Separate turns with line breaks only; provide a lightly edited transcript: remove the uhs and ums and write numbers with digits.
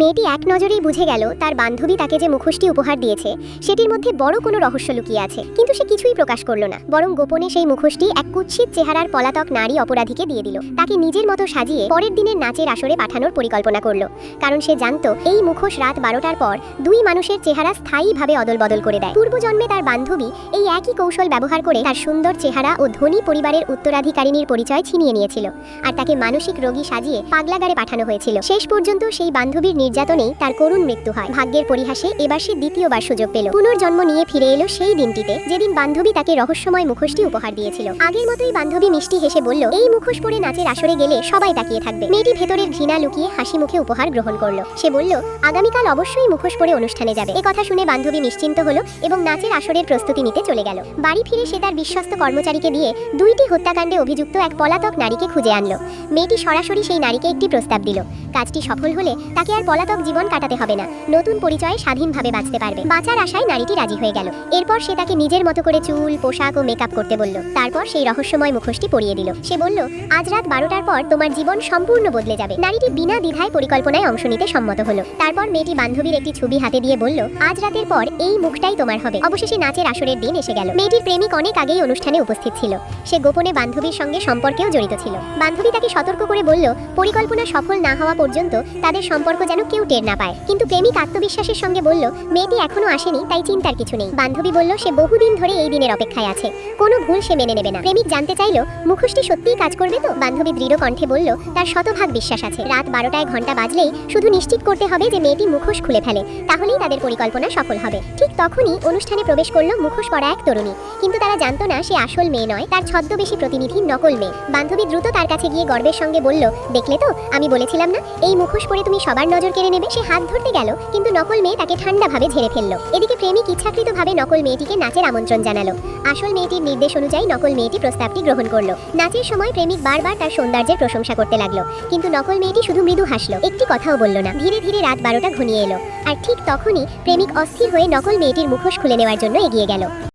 মেয়েটি এক নজরেই বুঝে গেল তার বান্ধবী তাকে যে মুখোশটি উপহার দিয়েছে সেটির মধ্যে বড় কোনো রহস্য লুকিয়ে আছে, কিন্তু সে কিছুই প্রকাশ করল না, বরং গোপনে সেই মুখোশটি এক কুৎসিত চেহারার পলাতক নারী অপরাধীকে দিয়ে দিল। তাকে নিজের মতো সাজিয়ে পরের দিনের নাচের আসরে পাঠানোর পরিকল্পনা করল, কারণ সে জানত এই মুখোশ রাত 12টার পর দুই মানুষের চেহারা স্থায়ীভাবে অদল বদল করে দেয়। পূর্বজন্মে তার বান্ধবী এই একই কৌশল ব্যবহার করে তার সুন্দর চেহারা ও ধনী পরিবারের উত্তরাধিকারিনীর পরিচয় ছিনিয়ে নিয়েছিল, আর তাকে মানসিক রোগী সাজিয়ে পাগলাগারে পাঠানো হয়েছিল। শেষ পর্যন্ত সেই বান্ধবীর নির্যাতনেই তার করুণ মৃত্যু হয়। ভাগ্যের পরিহাসে এবার সে দ্বিতীয়বার সুযোগ পেল। পুনর্জন্ম নিয়ে ফিরে এলো সেই দিনটিতে যেদিন বান্ধবী তাকে রহস্যময় মুখোশটি উপহার দিয়েছিল। আগের মতোই বান্ধবী মিষ্টি হেসে বলল, এই মুখোশ পরে নাচের আসরে গেলে সবাই তাকিয়ে থাকবে। মেয়েটি ভেতরের ঘৃণা লুকিয়ে হাসি মুখে উপহার গ্রহণ করলো। সে বলল, আগামীকাল অবশ্যই মুখোশ পরে অনুষ্ঠানে যাবে। এ কথা শুনে বান্ধবী নিশ্চিন্ত হলো এবং নাচের আসরের প্রস্তুতি নিতে চলে গেল। বাড়ি ফিরে সে তার বিশ্বস্ত কর্মচারীকে দিয়ে 2টি হত্যাকাণ্ডে অভিযুক্ত এক পলাতক নারীকে খুঁজে আনলো। মেয়েটি সরাসরি সেই নারীকে একটি প্রস্তাব দিল, কাজটি সফল হলে তাকে আর পলাতক জীবন কাটাতে হবে না, নতুন পরিচয়ে স্বাধীনভাবে বাঁচতে পারবে। বাঁচার আশায় নারীটি রাজি হয়ে গেল। এরপর সে তাকে নিজের মতো করে চুল, পোশাক ও মেকআপ করতে বলল। তারপর সেই রহস্যময় মুখোশটি পরিয়ে দিল। সে বলল, আজ রাত 12টার পর তোমার জীবন সম্পূর্ণ বদলে যাবে। নারীটি বিনা দ্বিধায় পরিকল্পনায় অংশ নিতে সম্মত হলো। তারপর মেয়েটি বান্ধবীর একটি ছবি হাতে দিয়ে বলল, আজ রাতের পর এই মুখটাই তোমার হবে। অবশেষে নাচের আসরের দিন এসে গেল। মেয়েটির প্রেমিক অনেক আগেই অনুষ্ঠানে উপস্থিত ছিল। সে গোপনে বান্ধবীর সঙ্গে সম্পর্কেও জড়িত ছিল। বান্ধবী তাকে সতর্ক করে বলল, পরিকল্পনা সফল না হওয়া পর্যন্ত তাদের সম্পর্ক যেন কেউ টের না পায়। কিন্তু প্রেমিক আত্মবিশ্বাসের সঙ্গে বলল, মেয়েটি এখনো আসেনি, তাই চিন্তার কিছু নেই। বান্ধবী বলল, সে বহুদিন ধরে এই দিনের অপেক্ষায় আছে, কোনো ভুল সে মেনে নেবে না। প্রেমিক জানতে চাইল, মুখোশটি সত্যিই কাজ করবে তো? বান্ধবী দৃঢ় কণ্ঠে বলল, তার শতভাগ বিশ্বাস আছে। রাত 12টায় ঘন্টা বাজলেই শুধু নিশ্চিত করতে হবে যে মেয়েটি মুখোশ খুলে ফেলে, তাহলেই তাদের পরিকল্পনা সফল হবে। ঠিক তখনই অনুষ্ঠানে প্রবেশ করলো মুখোশ পরা এক তরুণী, কিন্তু তারা জানতো না সে আসল মেয়ে নয়, তার ছদ্মবেশী প্রতিনিধি, নকল মেয়ে। বান্ধবী দ্রুত তার কাছে গিয়ে গর্বের সঙ্গে বলল, দেখলে তো, আমি বলেছিলাম না এই মুখোশ পরে তুমি সবার নজর কেড়ে নেবে। সে হাত ধরতে গেল, কিন্তু নকল মেয়ে তাকে ঠান্ডাভাবে ঝেড়ে ফেললো। এদিকে প্রেমিক ইচ্ছাকৃতভাবে নকল মেয়েটিকে নাচের আমন্ত্রণ জানালো। আসল মেয়েটির নির্দেশ অনুযায়ী নকল মেয়েটি প্রস্তাবটি গ্রহণ করলো। নাচের সময় প্রেমিক বারবার তার সৌন্দর্যের প্রশংসা করতে লাগলো, কিন্তু নকল মেয়েটি শুধু মৃদু হাসলো, একটি কথাও বলল না। ধীরে ধীরে রাত 12টা ঘনিয়ে এলো, আর ঠিক তখনই প্রেমিক অস্থির হয়ে নকল মেয়েটির মুখোশ খুলে নেওয়ার জন্য এগিয়ে গেল।